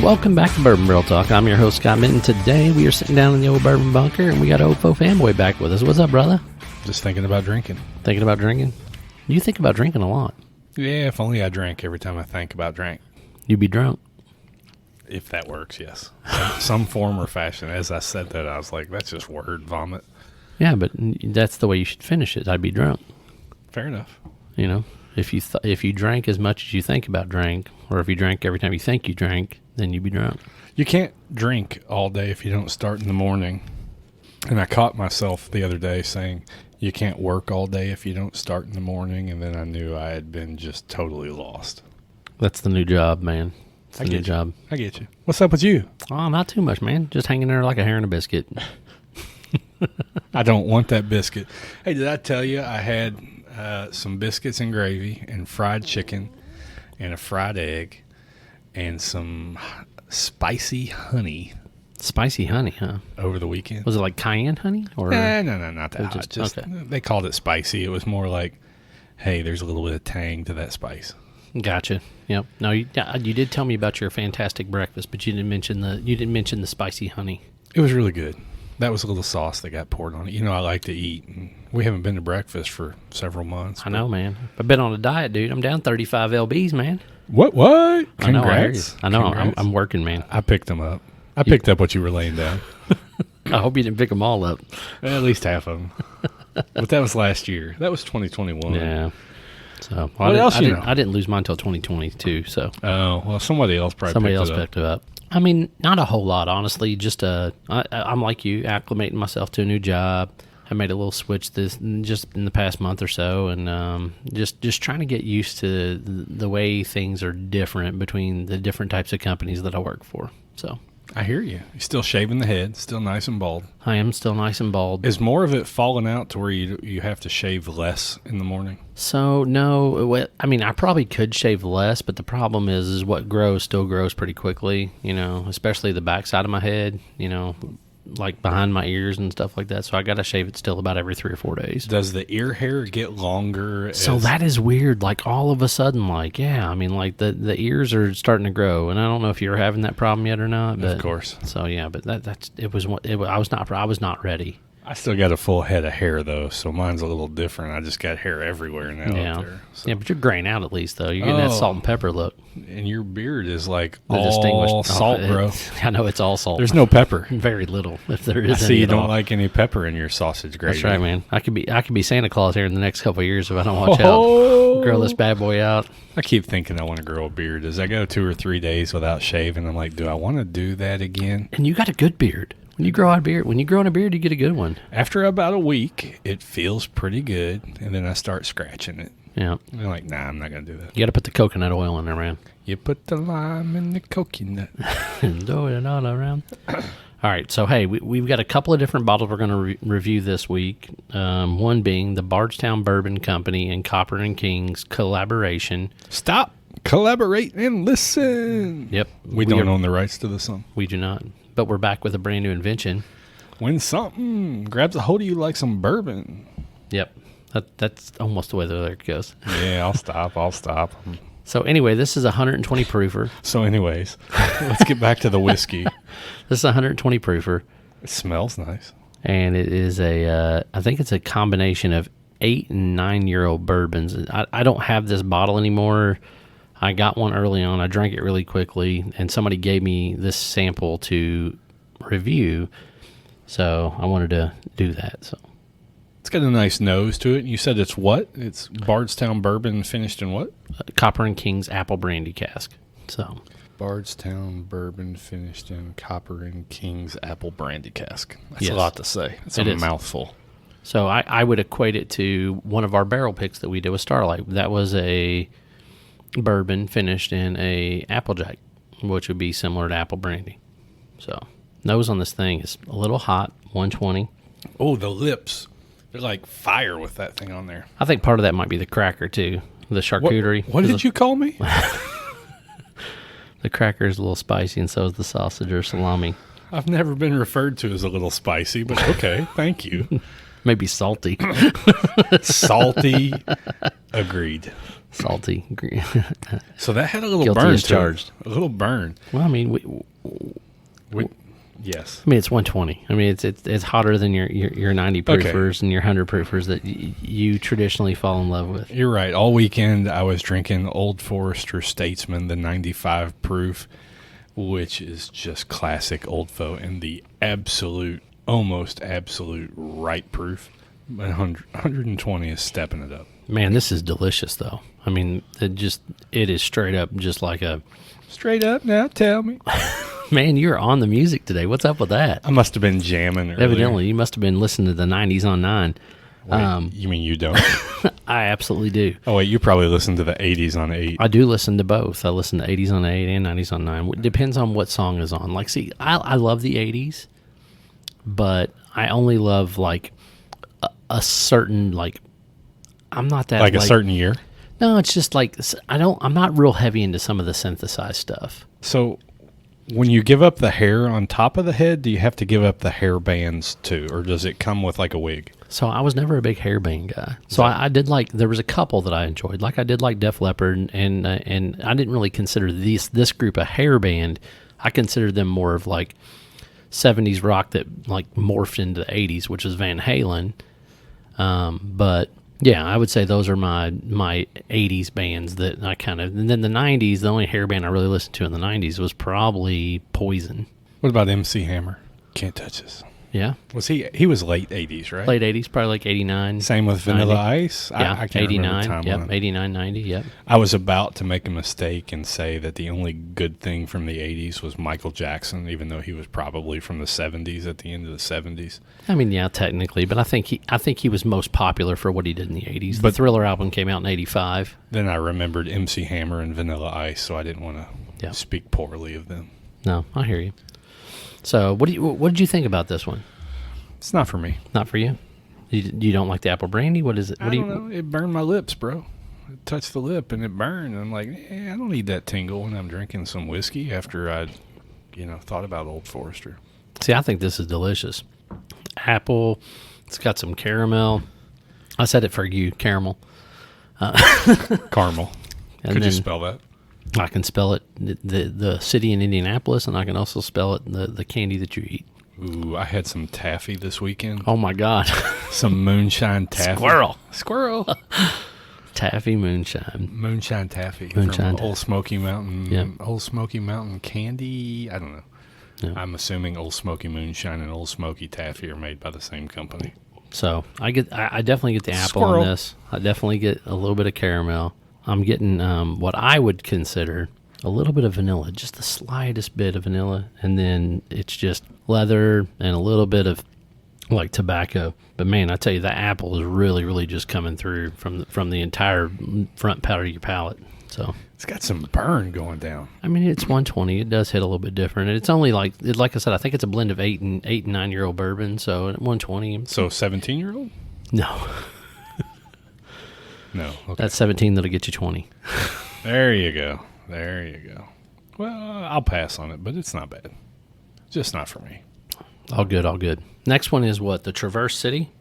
Welcome back to Bourbon Barrel Talk. I'm your host, Scott Minton. Today we are sitting down in the old bourbon bunker, and we got old Faux Fanboy back with us. What's up, brother? Just thinking about drinking. Thinking about drinking? You think about drinking a lot. Yeah, if only I drank every time I think about drink. You'd be drunk. If that works, yes. Some form or fashion. As I said that, I was like, that's just word vomit. Yeah, but that's the way you should finish it. I'd be drunk. Fair enough. You know, if you drank as much as you think about drink, or if you drank every time you think you drank, then you'd be drunk. You can't drink all day if you don't start in the morning. And I caught myself the other day saying, you can't work all day if you don't start in the morning. And then I knew I had been just totally lost. That's the new job, man. It's the new job. I get you. What's up with you? Oh, not too much, man. Just hanging there like a hair in a biscuit. I don't want that biscuit. Hey, did I tell you I had some biscuits and gravy and fried chicken and a fried egg and some spicy honey. Spicy honey, huh? Over the weekend. Was it like cayenne honey? Or no, not that hot. Just okay. They called it spicy. It was more like, hey, there's a little bit of tang to that spice. Gotcha. Yep. No, you did tell me about your fantastic breakfast, but you didn't mention the spicy honey. It was really good. That was a little sauce that got poured on it. You know, I like to eat. And we haven't been to breakfast for several months. I know, man. I've been on a diet, dude. I'm down 35 lbs, man. What? Congrats. I know. I'm working, man. I picked them up. I picked up what you were laying down. I hope you didn't pick them all up. At least half of them. But that was last year. That was 2021. Yeah. So I didn't lose mine until 2022. So well, somebody else picked it up. I mean, not a whole lot, honestly. Just I'm like you, acclimating myself to a new job. I made a little switch just in the past month or so, and just trying to get used to the way things are different between the different types of companies that I work for. So I hear you. You're still shaving the head, still nice and bald. I am still nice and bald. Is more of it falling out to where you have to shave less in the morning? So, no. I mean, I probably could shave less, but the problem is what grows still grows pretty quickly, you know, especially the backside of my head, you know, like behind my ears and stuff like that. So I got to shave it still about every 3 or 4 days. Does the ear hair get longer? So that is weird. Like all of a sudden, like, yeah, I mean, like the ears are starting to grow, and I don't know if you're having that problem yet or not. But, of course. So yeah, but I was not ready. I still got a full head of hair though, so mine's a little different. I just got hair everywhere now. Yeah, up there, so. Yeah, but you're graying out at least though. You're getting that salt and pepper look. And your beard is like the all salt, bro. I know it's all salt. There's no pepper. Very little, if there is. I see you don't like any pepper in your sausage gravy. That's right, man. I could be Santa Claus here in the next couple of years if I don't watch out. Grow this bad boy out. I keep thinking I want to grow a beard. As I go 2 or 3 days without shaving, I'm like, do I want to do that again? And you got a good beard. When you grow a beard, you get a good one. After about a week, it feels pretty good, and then I start scratching it. Yeah. And I'm like, nah, I'm not going to do that. You got to put the coconut oil in there, man. You put the lime in the coconut. And throw it all around. All right, so, hey, we've got a couple of different bottles we're going to review this week. One being the Bardstown Bourbon Company and Copper and Kings Collaboration. Stop. Collaborate and listen. Yep. We don't own the rights to the song. We do not. But we're back with a brand new invention. When something grabs a hold of you like some bourbon. Yep. That's almost the way the lyric goes. Yeah, I'll stop. So anyway, this is a 120 proofer. So anyways, let's get back to the whiskey. This is a 120 proofer. It smells nice. And it is I think it's a combination of 8 and 9-year-old bourbons. I don't have this bottle anymore. I got one early on. I drank it really quickly, and somebody gave me this sample to review, so I wanted to do that. So it's got a nice nose to it. You said it's what? It's Bardstown Bourbon finished in what? Copper and Kings Apple Brandy cask. So Bardstown Bourbon finished in Copper and Kings Apple Brandy cask. That's yes. a lot to say. It's a mouthful. So I would equate it to one of our barrel picks that we did with Starlight. That was a bourbon finished in a Applejack, which would be similar to apple brandy. So nose on this thing is a little hot, 120. Oh, the lips. They're like fire with that thing on there. I think part of that might be the cracker too, the charcuterie. What did you call me? The cracker is a little spicy, and so is the sausage or salami. I've never been referred to as a little spicy, but okay, thank you. Maybe salty. Salty. Agreed. Salty. So that had a little Guilty burn as to charged. it. A little burn. Well, I mean, Yes. I mean, it's 120. I mean, it's hotter than your 90 proofers and your 100 proofers that you traditionally fall in love with. You're right. All weekend I was drinking Old Forester Statesman, the 95 proof, which is just classic Old Fo and the almost absolute right proof. 120 is stepping it up. Man, this is delicious, though. I mean, it is straight up just like a... Straight up now, tell me. Man, you're on the music today. What's up with that? I must have been jamming earlier. Evidently, you must have been listening to the 90s on 9. Wait, you mean you don't? I absolutely do. Oh, wait, you probably listen to the 80s on 8. I do listen to both. I listen to 80s on 8 and 90s on 9. It depends on what song is on. Like, see, I love the 80s, but I only love, like, a certain, like, I'm not that... Like a certain year? No, it's just like, I'm not real heavy into some of the synthesized stuff. So... when you give up the hair on top of the head, do you have to give up the hair bands too, or does it come with like a wig? So I was never a big hairband guy. So I did like, there was a couple that I enjoyed. Like I did like Def Leppard, and I didn't really consider this group a hairband. I considered them more of like 70s rock that like morphed into the 80s, which was Van Halen. But yeah, I would say those are my 80s bands that I kind of... And then the 90s, the only hair band I really listened to in the 90s was probably Poison. What about MC Hammer? Can't touch this. Yeah. Was he was late 80s, right? Late 80s, probably like 89. Same with Vanilla 90. Ice? Yeah, I can't 89. remember the timeline. 89, 90, yep. I was about to make a mistake and say that the only good thing from the 80s was Michael Jackson, even though he was probably from the 70s, at the end of the 70s. I mean, yeah, technically, but I think he was most popular for what he did in the 80s. The But Thriller album came out in 85. Then I remembered MC Hammer and Vanilla Ice, so I didn't want to speak poorly of them. No, I hear you. So, what did you think about this one? It's not for me. Not for you? You don't like the Apple Brandy? What is it? I don't know. It burned my lips, bro. It touched the lip and it burned. I'm like, I don't need that tingle when I'm drinking some whiskey after I, thought about Old Forester. See, I think this is delicious. Apple. It's got some caramel. I said it for you, caramel. Caramel. Could you spell that? I can spell it, the city in Indianapolis, and I can also spell it the candy that you eat. Ooh, I had some taffy this weekend. Oh, my God. Some moonshine taffy. Squirrel. Taffy moonshine. Moonshine taffy. Moonshine from Old Smoky Mountain. Yep. Old Smoky Mountain candy. I don't know. Yep. I'm assuming Old Smoky Moonshine and Old Smoky Taffy are made by the same company. So I definitely get the apple on this. I definitely get a little bit of caramel. I'm getting what I would consider a little bit of vanilla, just the slightest bit of vanilla, and then it's just leather and a little bit of like tobacco. But man, I tell you, the apple is really, really just coming through from the entire front part of your palate. So it's got some burn going down. I mean, it's 120. It does hit a little bit different. And it's only like I said, I think it's a blend of 8 and 9-year-old bourbon. So at 120. So 17-year-old? No. No. Okay. That's 17 that'll get you 20. There you go. Well, I'll pass on it, but it's not bad. Just not for me. All good. Next one is what? The Traverse City?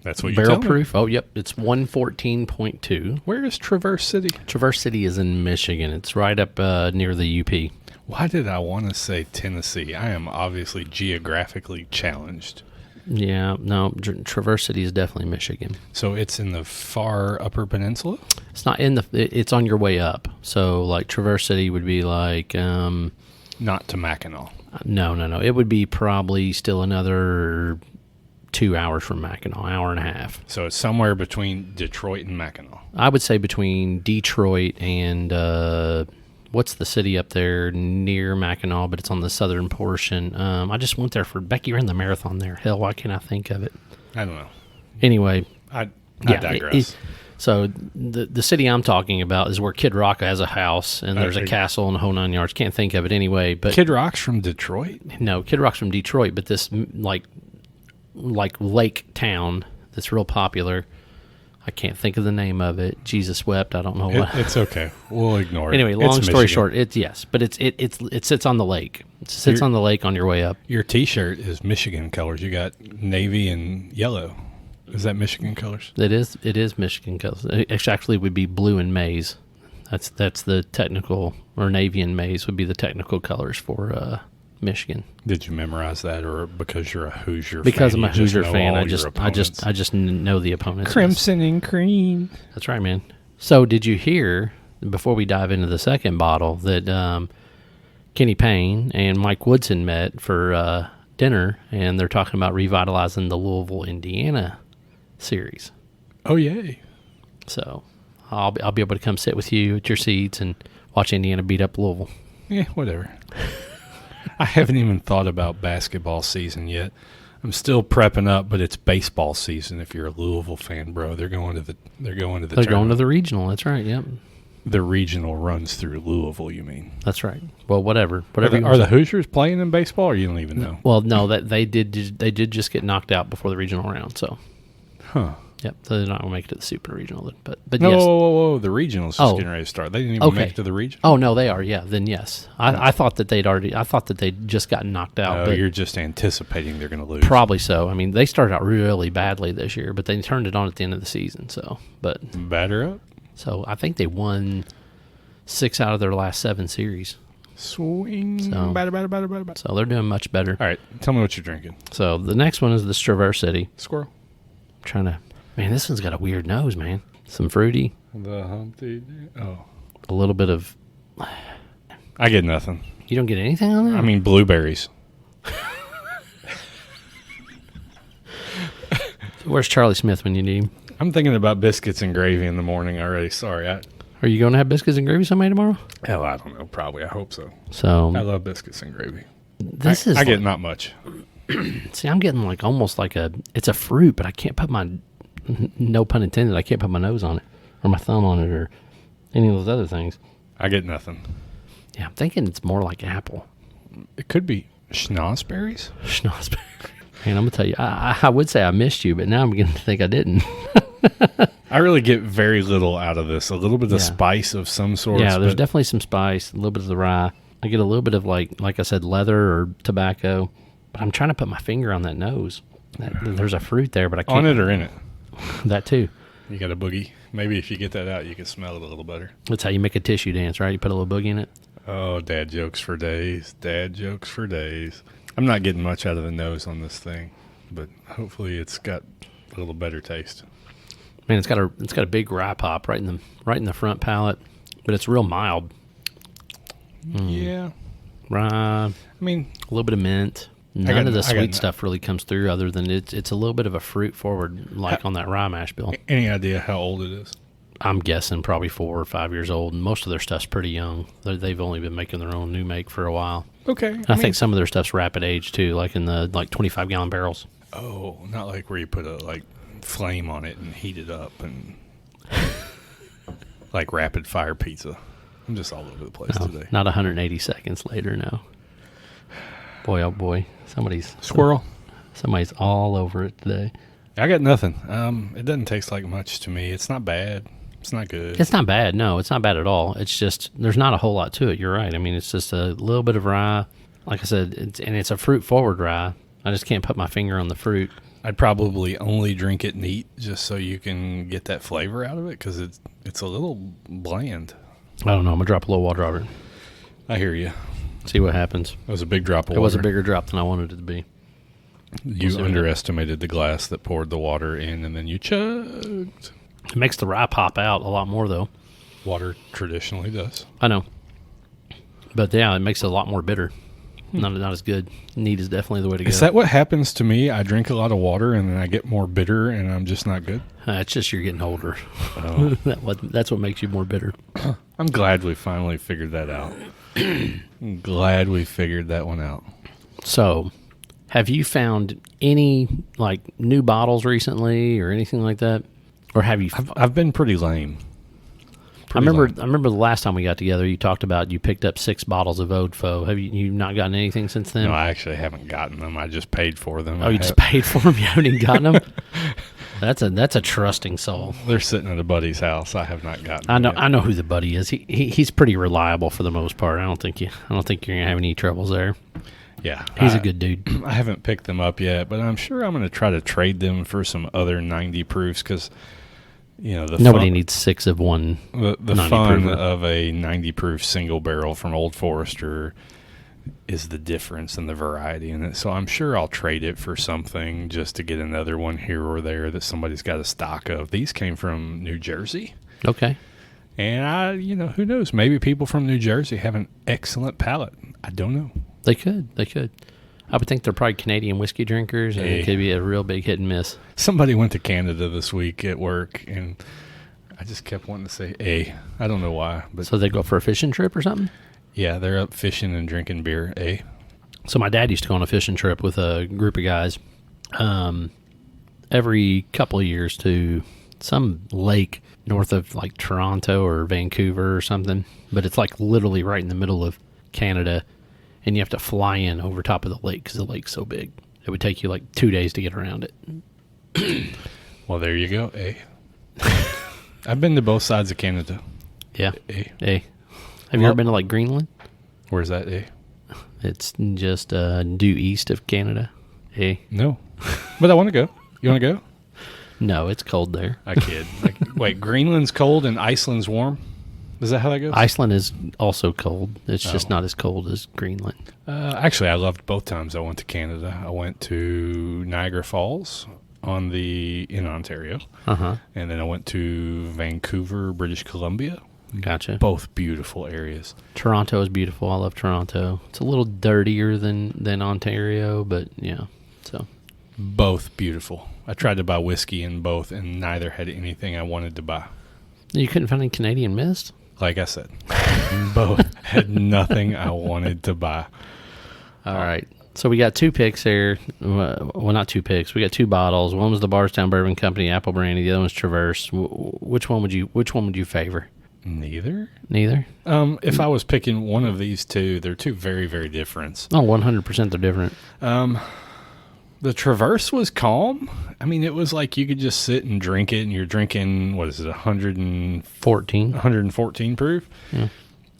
That's what you Barrel tell me. proof? Oh, yep. It's 114.2. Where is Traverse City? Traverse City is in Michigan. It's right up near the UP. Why did I want to say Tennessee? I am obviously geographically challenged. Yeah, no, Traverse City is definitely Michigan. So it's in the far upper peninsula? It's not it's on your way up. So like Traverse City would be like... not to Mackinac. No. It would be probably still another 2 hours from Mackinac, hour and a half. So it's somewhere between Detroit and Mackinac. I would say between Detroit and... what's the city up there near Mackinac, but it's on the southern portion. I just went there for... Becky ran the marathon there. Hell, why can't I think of it? I don't know. Anyway. I digress. So the city I'm talking about is where Kid Rock has a house, and there's a castle and the whole 9 yards. Can't think of it anyway. But Kid Rock's from Detroit? No, Kid Rock's from Detroit, but this like lake town that's real popular. I can't think of the name of it. Jesus wept. I don't know what. It's okay. We'll ignore it. Anyway, long story short, it sits on the lake. It sits on the lake on your way up. Your T-shirt is Michigan colors. You got navy and yellow. Is that Michigan colors? It is Michigan colors. It actually would be blue and maize. That's the technical, or navy and maize would be the technical colors for Michigan. Did you memorize that, or because you're a Hoosier because fan? I'm a Hoosier fan, I just just know the opponents. Crimson and cream. That's right, man. So did you hear, before we dive into the second bottle, that Kenny Payne and Mike Woodson met for dinner, and they're talking about revitalizing the Louisville, Indiana series. Oh, yay. So I'll be able to come sit with you at your seats and watch Indiana beat up Louisville. Yeah, whatever. I haven't even thought about basketball season yet. I'm still prepping up, but it's baseball season. If you're a Louisville fan, bro, they're going to the regional. That's right. Yep. The regional runs through Louisville. You mean? That's right. Well, whatever. Are the Hoosiers playing in baseball, or you don't even know? Well, no, that they did just get knocked out before the regional round. So, Yep. So they're not going to make it to the super regional. But no, yes. Whoa. The regional's just getting ready to start. They didn't even make it to the regional. Oh no, they are. Yeah. Then yes. I thought that they'd just gotten knocked out. Oh, you're just anticipating they're going to lose. Probably so. I mean, they started out really badly this year, but they turned it on at the end of the season. So, batter up. So I think they won 6 out of their last 7 series. Swing. So, batter. So they're doing much better. All right. Tell me what you're drinking. So the next one is the Traverse City. Squirrel. I'm trying to. Man, this one's got a weird nose, man. Some fruity. The Humpty. Oh. A little bit of. I get nothing. You don't get anything on that? I mean, blueberries. Where's Charlie Smith when you need him? I'm thinking about biscuits and gravy in the morning already. Sorry. Are you going to have biscuits and gravy somebody tomorrow? Hell, I don't know. Probably. I hope so. So I love biscuits and gravy. I get not much. See, I'm getting like almost like it's a fruit, but I can't put no pun intended, I can't put my nose on it or my thumb on it or any of those other things. I get nothing. Yeah, I'm thinking it's more like apple. It could be schnozberries. Schnozberry. Man, I'm going to tell you, I would say I missed you, but now I'm beginning to think I didn't. I really get very little out of this. A little bit of spice of some sort. Yeah, there's definitely some spice, a little bit of the rye. I get a little bit of like I said, leather or tobacco. But I'm trying to put my finger on that nose. There's a fruit there, but I can't. On it or in it? That too. You got a boogie. Maybe if you get that out, you can smell it a little better. That's how you make a tissue dance, right? You put a little boogie in it. Oh, dad jokes for days. Dad jokes for days. I'm not getting much out of the nose on this thing, but hopefully it's got a little better taste. Man, it's got a big rye pop right in the front palate, but it's real mild. Yeah. Rye. I mean, a little bit of mint. None of the sweet stuff really comes through, other than it's a little bit of a fruit forward, like on that rye mash bill. Any idea how old it is? I'm guessing probably 4 or 5 years old, and most of their stuff's pretty young. They've only been making their own new make for a while. Okay. I think some of their stuff's rapid age too, like in the 25-gallon barrels. Oh, not like where you put a flame on it and heat it up and like rapid fire pizza. I'm just all over the place today. Not 180 seconds later, no. Boy, oh boy, somebody's all over it today. I got nothing. It doesn't taste like much to me. It's not bad. It's not good. It's not bad. No, it's not bad at all. It's just there's not a whole lot to it. You're right. I mean, it's just a little bit of rye. Like I said, it's a fruit forward rye. I just can't put my finger on the fruit. I'd probably only drink it neat just so you can get that flavor out of it because it's a little bland. I don't know. I'm going to drop a little water on it. I hear you. See what happens. It was a big drop of water. It was a bigger drop than I wanted it to be. You underestimated the glass that poured the water in, and then you chugged. It makes the rye pop out a lot more, though. Water traditionally does. I know. But, yeah, it makes it a lot more bitter. Not as good. Neat is definitely the way to go. Is that what happens to me? I drink a lot of water, and then I get more bitter, and I'm just not good? It's just you're getting older. Oh. That's what makes you more bitter. I'm glad we finally figured that out. I'm glad we figured that one out. So, have you found any new bottles recently or anything like that? Or have you? I've been pretty lame. I remember the last time we got together, you talked about you picked up 6 bottles of Eau de Faux. Have you not gotten anything since then? No, I actually haven't gotten them. I just paid for them. Oh, you just paid for them? You haven't even gotten them? That's a trusting soul. They're sitting at a buddy's house. I have not gotten them. I know who the buddy is. He's pretty reliable for the most part. I don't think you're gonna have any troubles there. Yeah. He's a good dude. I haven't picked them up yet, but I'm sure I'm going to try to trade them for some other 90 proofs because, Nobody needs 6 of one. The fun of a 90 proof single barrel from Old Forester is the difference in the variety in it. So I'm sure I'll trade it for something just to get another one here or there that somebody's got a stock of. These came from New Jersey. Okay. And who knows? Maybe people from New Jersey have an excellent palate. I don't know. They could. I would think they're probably Canadian whiskey drinkers, and it could be a real big hit and miss. Somebody went to Canada this week at work, and I just kept wanting to say I don't know why. But so they go for a fishing trip or something? Yeah, they're up fishing and drinking beer. So my dad used to go on a fishing trip with a group of guys every couple of years to some lake north of like Toronto or Vancouver or something. But it's like literally right in the middle of Canada, and you have to fly in over top of the lake because the lake's so big. It would take you like 2 days to get around it. Well, there you go. I've been to both sides of Canada. Yeah. Have you ever been to like Greenland? Where's that? It's just due east of Canada. No, but I want to go. You want to go? No, it's cold there. I kid. Wait, Greenland's cold and Iceland's warm? Is that how that goes? Iceland is also cold. It's just not as cold as Greenland. Actually, I loved both times I went to Canada. I went to Niagara Falls in Ontario. Uh-huh. And then I went to Vancouver, British Columbia. Gotcha. Both beautiful areas. Toronto is beautiful. I love Toronto. It's a little dirtier than Ontario, but yeah. So both beautiful. I tried to buy whiskey in both, and neither had anything I wanted to buy. You couldn't find any Canadian Mist? Like I said, both had nothing I wanted to buy. All right. So we got 2 picks here. Well, not 2 picks. We got 2 bottles. One was the Bardstown Bourbon Company Apple Brandy. The other one's Traverse. Which one would you favor? Neither. If I was picking one of these two, they're two very, very different. Oh, 100% they're different. The Traverse was calm. I mean, it was like you could just sit and drink it, and you're drinking, 114 proof? Yeah.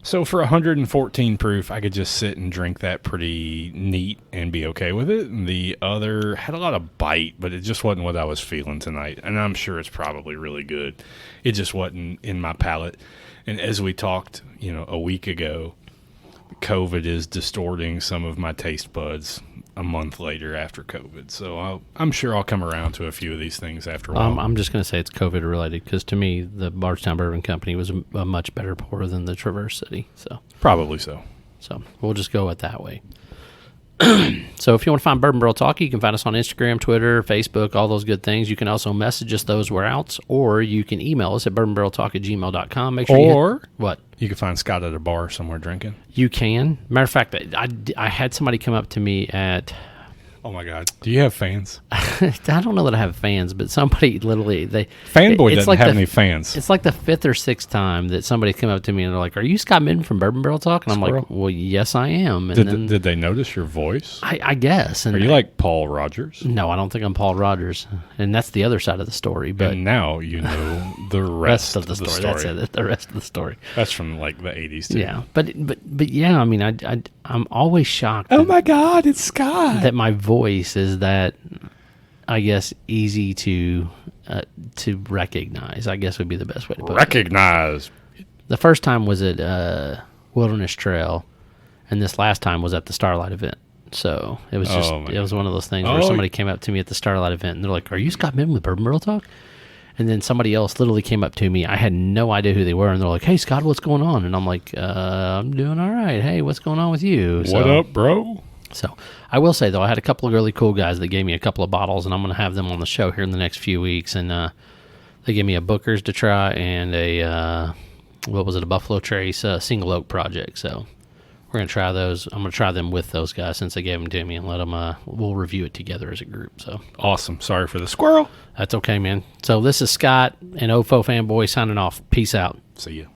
So for 114 proof, I could just sit and drink that pretty neat and be okay with it. And the other had a lot of bite, but it just wasn't what I was feeling tonight. And I'm sure it's probably really good. It just wasn't in my palate. And as we talked, a week ago, COVID is distorting some of my taste buds a month later after COVID. So I'm sure I'll come around to a few of these things after a while. I'm just going to say it's COVID related because to me, the Bardstown Bourbon Company was a much better pour than the Traverse City. So probably so. So we'll just go with that way. So if you want to find Bourbon Barrel Talk, you can find us on Instagram, Twitter, Facebook, all those good things. You can also message us those we're out, or you can email us at bourbonbarreltalk@gmail.com. Make sure what? You can find Scott at a bar somewhere drinking. You can. Matter of fact, I had somebody come up to me at... Oh, my God. Do you have fans? I don't know that I have fans, but somebody literally... Fanboy doesn't have any fans. It's like the 5th or 6th time that somebody come up to me and they're like, "Are you Scott Midden from Bourbon Barrel Talk?" And I'm like, "Well, yes, I am." And did they notice your voice? I guess. And are you like Paul Rogers? No, I don't think I'm Paul Rogers. And that's the other side of the story. But and now you know the rest of the story. That's it. The rest of the story. That's from like the 80s too. Yeah. But yeah, I mean, I'm always shocked. Oh, my God, it's Scott. That my voice is that, I guess, easy to recognize, I guess would be the best way to put it. Recognize. The first time was at Wilderness Trail, and this last time was at the Starlight event. So it was just, it was one of those things where somebody came up to me at the Starlight event, and they're like, "Are you Scott Midden with Bourbon Barrel Talk?" And then somebody else literally came up to me. I had no idea who they were, and they're like, "Hey, Scott, what's going on?" And I'm like, "I'm doing all right. Hey, what's going on with you?" What up, bro? So I will say, though, I had a couple of really cool guys that gave me a couple of bottles, and I'm going to have them on the show here in the next few weeks. And they gave me a Booker's to try and a Buffalo Trace single oak project. So we're going to try those. I'm going to try them with those guys since they gave them to me, and let them. We'll review it together as a group. So awesome. Sorry for the squirrel. That's okay, man. So this is Scott and Ofo Fanboy signing off. Peace out. See you.